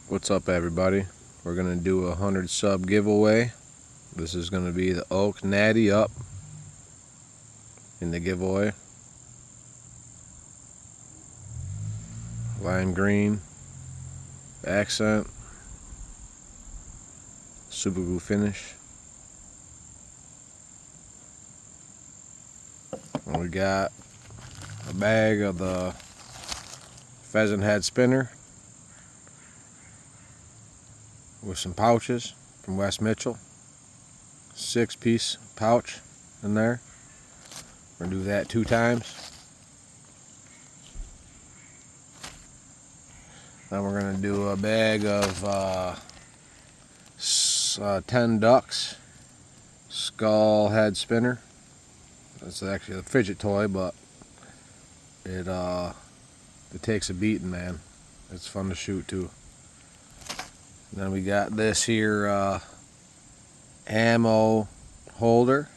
What's up, everybody? We're gonna do a 100 sub giveaway. This is gonna be the Oak Natty up in the giveaway. Lime green accent, super glue finish. And we got a bag of the pheasant head spinner with some pouches from West Mitchell. 6-piece pouch in there. We're gonna do that 2 times. Then we're gonna do a bag of 10 ducks skull head spinner. It's actually a fidget toy, but it takes a beating, man. It's fun to shoot too. And then we got this here ammo holder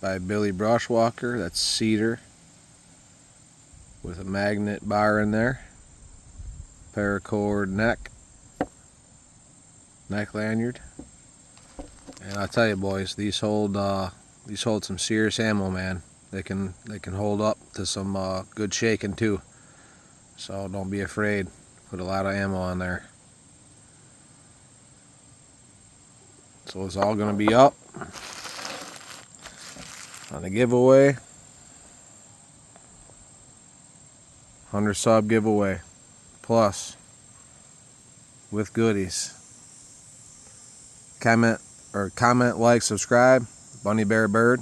by Billy Brushwalker. That's cedar with a magnet bar in there. Paracord neck lanyard. And I'll tell you, boys, these hold some serious ammo, man. They can hold up to some good shaking too. So don't be afraid. Put a lot of ammo on there. So it's all gonna be up on the giveaway. 100 sub giveaway. Plus with goodies. Comment, like, subscribe, Bunny Bear Bird,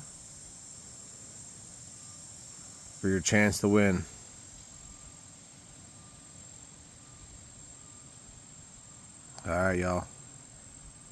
for your chance to win. Alright, y'all.